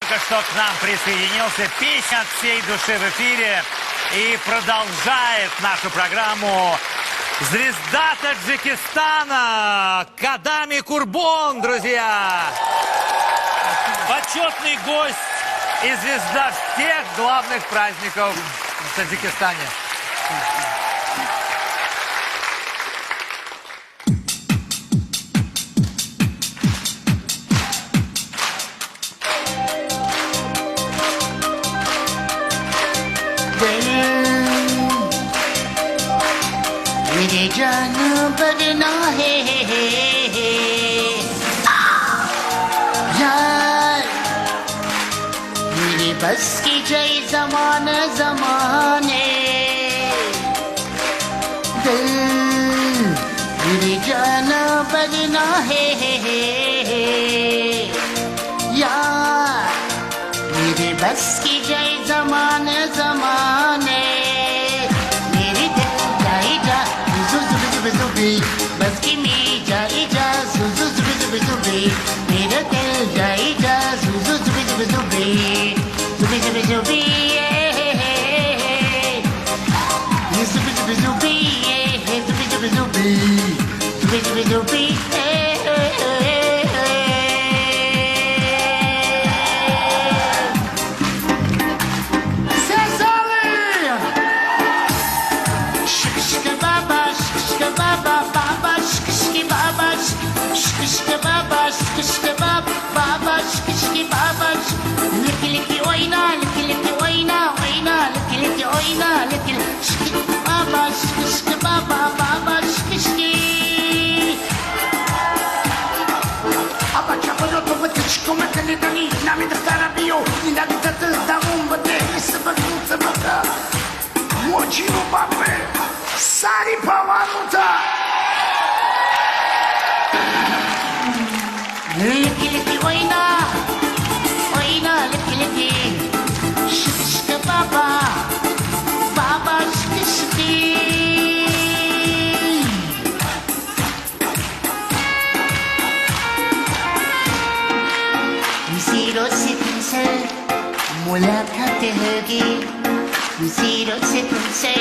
только что к нам присоединился. Песня от всей души в эфире. И продолжает нашу программу звезда Таджикистана Кадами Курбон, друзья. Почетный гость и звезда всех главных праздников в Таджикистане. मेरे जान बदना है यार मेरी बस की जय ज़माने ज़माने दिल मेरी जान बदना है यार मेरी बस की जय ज़माने ज़माने बस की मी जाई जा सुजु जुबी जुबी जुबी मेरा दिल जाई जा सुजु जुबी जुबी जुबी जुबी जुबी जुबी ये जुबी जुबी जुबी ये जुबी जुबी जुबी जुबी जुबी जुबी सारी पवानुता लिखी लिखी ओइना ओइना लिखी लिखी शिश्क बाबा बाबा शिश्की इसी रोज से तुमसे मुलाकात होगी इसी रोज से तुमसे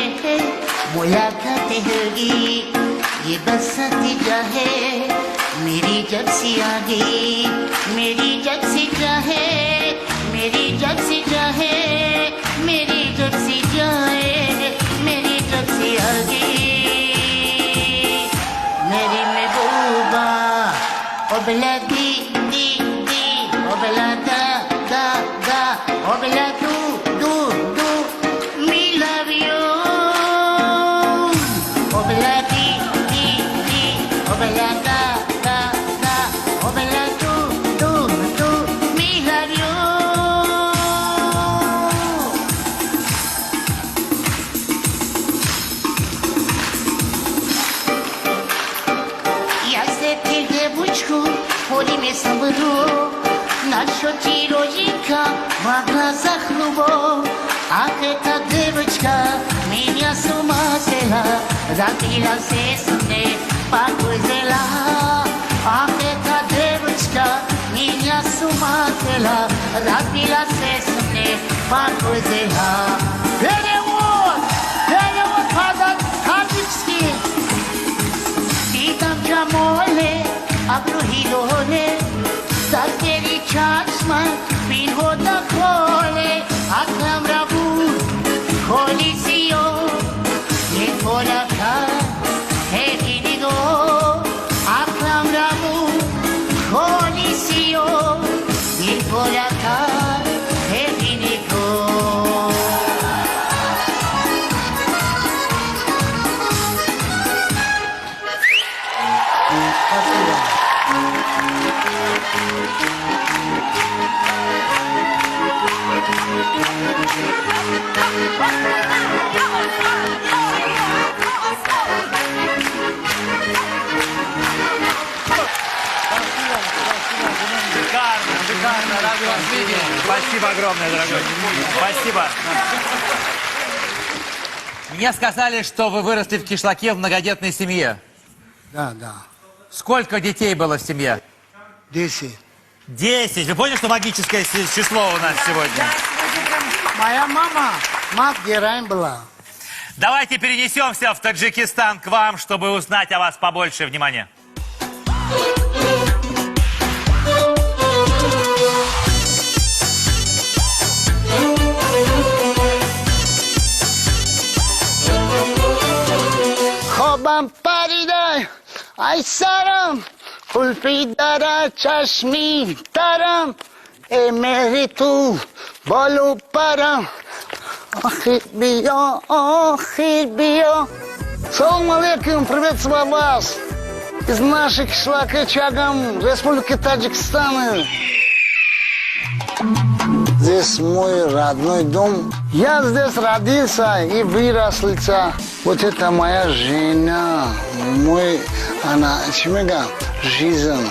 मुलाकात होगी ये बस नतीजा है मेरी जब सी आ गई मेरी जब सी चाहे मेरी जब सी चाहे मेरी जब सी जाए मेरी जब सी आ गई मेरी महबूबा ओ बला दी दी दी ओ बला दा दा दा ओ बला तू दू दू मी लव यू ओ बला दी दी दी ओ बला दा होली में सबरो नाशो चीरो जिका वागा जख्नुबो आके का देवचका मिया सुमा सेला रातीला से सुने पागो जेला आके का देवचका मिया सुमा सेला रातीला से सुने पागो जेला तेरे वो फादर खाजिक्सकी तीतम जामोले Abru hilole, zazeri çaşma, bin hoda kole, akram rabu, kolisiyo, ye kolaka, hekinigo, akram rabu, kolisiyo, ye kolaka, hekinigo. Шикарно, рады вас видеть. Спасибо огромное, дорогой. Спасибо. Мне сказали, что вы выросли в Кишлаке в многодетной семье. Да, да. Сколько детей было в семье? 10. 10. Вы поняли, что магическое число у нас сегодня? Моя мама, мать героин была. Давайте перенесемся в Таджикистан к вам, чтобы узнать о вас побольше. Внимание. خوابم پریده ای سرم قلفی داره چشمی دارم ای مهری تو بالو پرم آخر بیا Салам алейкум, приветствую вас из наших шлакачагам Республики Таджикистан. Здесь мой родной дом. Я здесь родился и вырослся. Вот это моя жена, она, жизнь.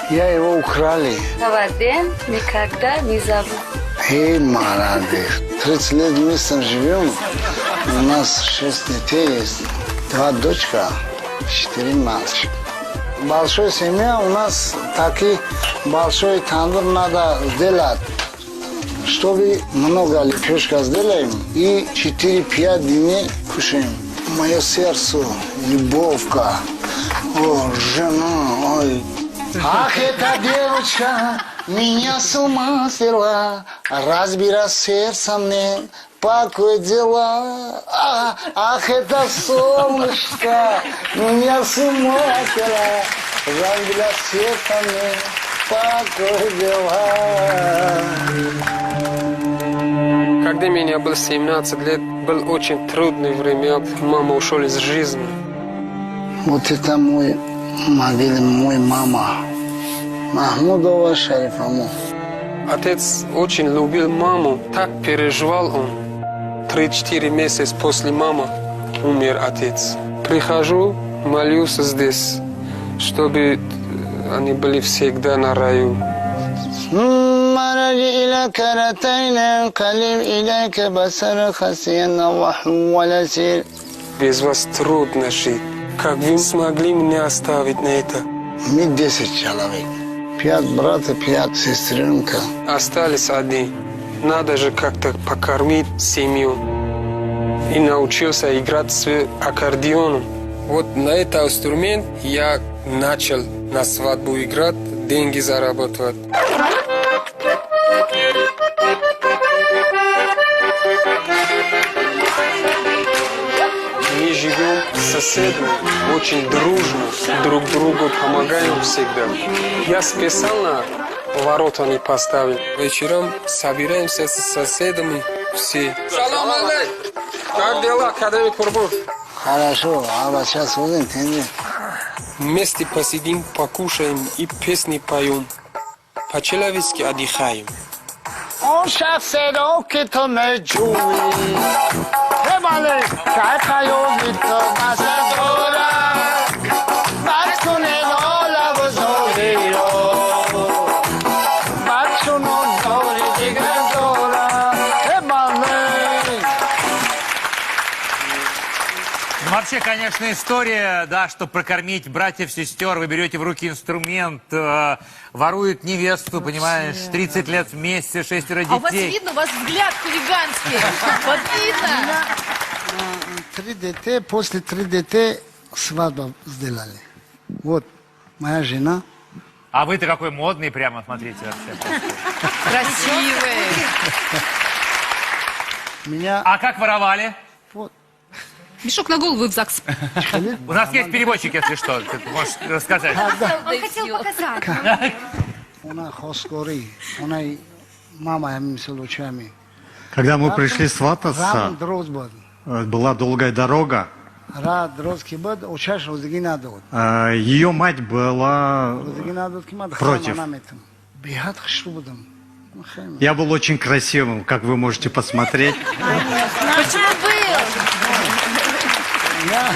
Я его украли. День никогда не забуду. Эй, молодец. 30 лет вместе живем. У нас 6 детей есть. 2 дочка, 4 мальчика. Большая семья у нас таки большой тандыр надо сделать. Чтобы много лепешка сделаем и 4-5 дней кушаем. Мое сердце, любовка, о, жена, ой. Ах, эта девочка меня с ума свела, разбира сердце мне, покой дела. Ах, это солнышко меня с ума свела, разбира сердце мне, покой дела. Когда мне было 17 лет, был очень трудное время. Мама ушла из жизни. Вот это мой могила, мой мама. Махмудова Шарифаму. Отец очень любил маму. Так переживал он. 3-4 месяца после мамы умер отец. Прихожу, молюсь здесь, чтобы они были всегда на раю. مرجع إلى كرتين قلب إليك بصر خسينا وحول سير. Без вас трудно жить. Как вы смогли меня оставить на это? Мы 10 человек. 5 братьев, 5 сестренка. Остались одни. Надо же как-то покормить семью. И научился играть с аккордеоном. Вот на этот инструмент я начал на свадьбу играть, деньги зарабатывать. Мы живем с соседями, очень дружно, друг другу помогаем всегда. Я специально ворота не поставил. Вечером собираемся с соседями все. Салам алейкум! Как дела, академик Курбур? Хорошо, а вот сейчас вот энтенди. Вместе посидим, покушаем и песни поем. По-человечески отдыхаем. اون شخص رو که تو نجوی بله که خیلی تو مثل دورم بد کنه نالا و زوری رو بد کنه دوری دیگر دورم بله. Ну, вообще, конечно, история, да, что прокормить братьев, сестер, вы берете в руки инструмент, воруют невесту, понимаешь, 30 лет вместе, 6 детей. А у вас видно, у вас взгляд хулиганский. Вот видно. 3 детей, после 3 детей свадьбу сделали. Вот моя жена. А вы-то какой модный прямо, смотрите, вообще. Красивый. Меня А как воровали? вот, Мешок на голову и в ЗАГС. У нас есть переводчик, если что, ты можешь рассказать. Он хотел показать. она хоскори, она и мама я с лучами. Когда мы пришли свататься, Рам дроз был. была долгая дорога. Рад дрозки был, учаш розги надо. Ее мать была Розги надо, кимад против. Бихат хшубудам. Я был очень красивым, как вы можете посмотреть. Почему был? Я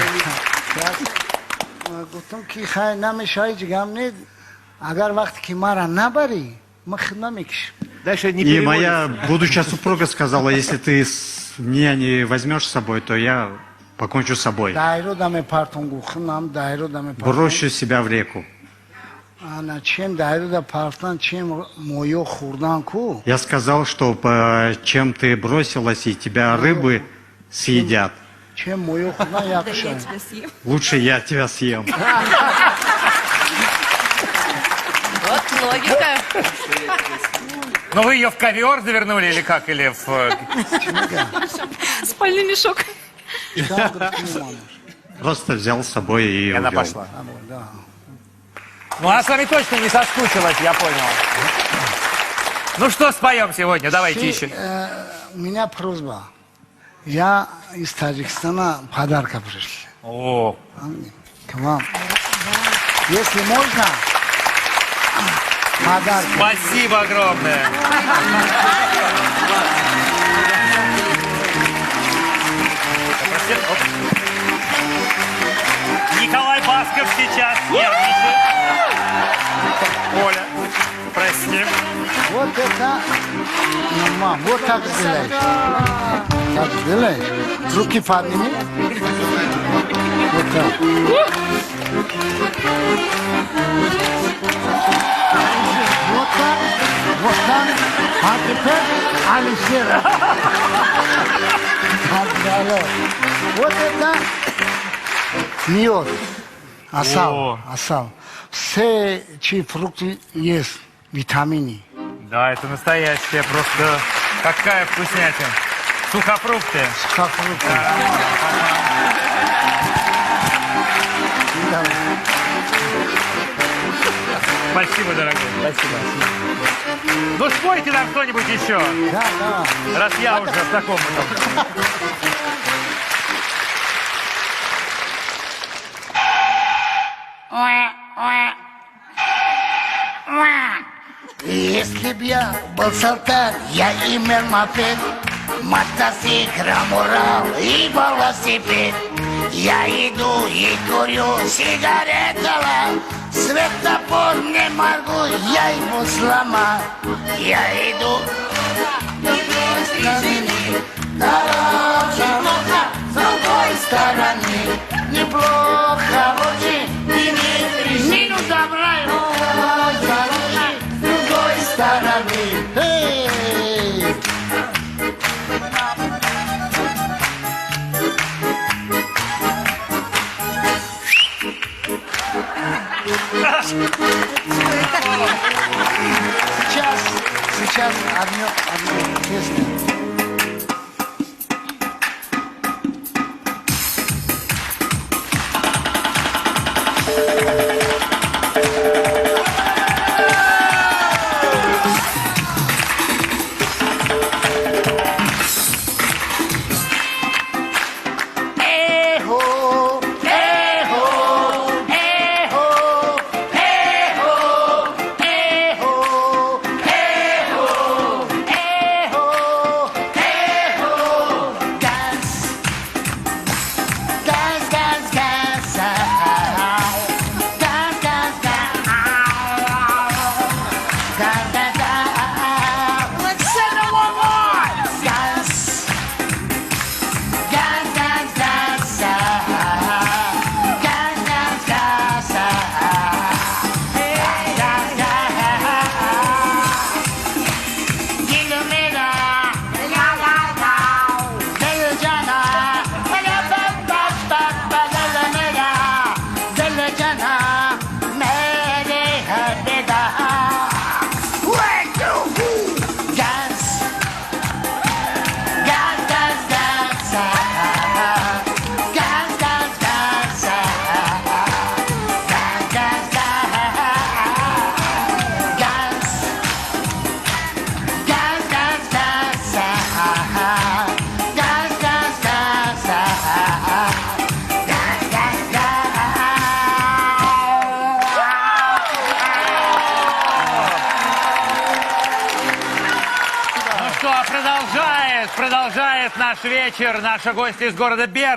گفتم که خیلی نمیشه جگم نید اگر وقتی که مرا نبری من خدمت میکشم. Дальше не И моя будущая супруга сказала, если ты меня не возьмешь с собой, то я покончу с собой. دایرو دم پارتون گفتم دایرو دم پارتون. Брошу себя в реку. Ана чем дайду да партан, чем мое хурданку. Я сказал, что чем ты бросилась, и тебя рыбы съедят. Чем мое хурдан якшай. Лучше я тебя съем. Вот логика. Но вы ее в ковер завернули или как? Или в... Спальный мешок. Просто взял с собой и Она увел. пошла. Да. Ну, она с вами точно не соскучилась, я понял. Ну, что споем сегодня? Давайте еще. У меня просьба. Я из Таджикистана подарка пришли. О, К вам. Если можно, подарок. спасибо огромное. Николай Басков сейчас нервничает. Оля, прости. Вот это, мама, вот так сделаешь. Так сделаешь. Руки подними. Вот так. Вот так. Вот так. А теперь Алишер. Так далее. Вот это мед. Асал. Асал. Все, чьи фрукты есть, витамины. Да, это настоящая просто какая вкуснятина. Сухофрукты. Сухофрукты. Да. Спасибо, дорогой. Спасибо. Ну, спойте нам что-нибудь еще, Да, да. раз я уже в таком... Если б я был солдат, я имел мопед, мотоцикл, Урал и велосипед. Я иду и курю сигаретала, светофор не могу, я его сломал. Я иду неплохо, с другой стороны, неплохо, очень, мину забрали, с другой стороны. Эй! Сейчас одну песню. Эхо, эхо, эхо, эхо, эхо, эхо, эхо, gaz, gaz, gaz, gaz, gaz, gaz, gaz, gaz, gaz. Let's sing it one more. Gaz. Gas, gas, gas, gas, gas, gas, gas, gas. Gilmeda, la la la, Deljana, la ba ba ba ba, Gilmeda, Deljana, mere habeda. One, two, gas. Gas, gas, gas, gas, gas, gas, gas, gas, gas, gas, gas, Ну что, продолжает наш вечер наша гостья из города Берн.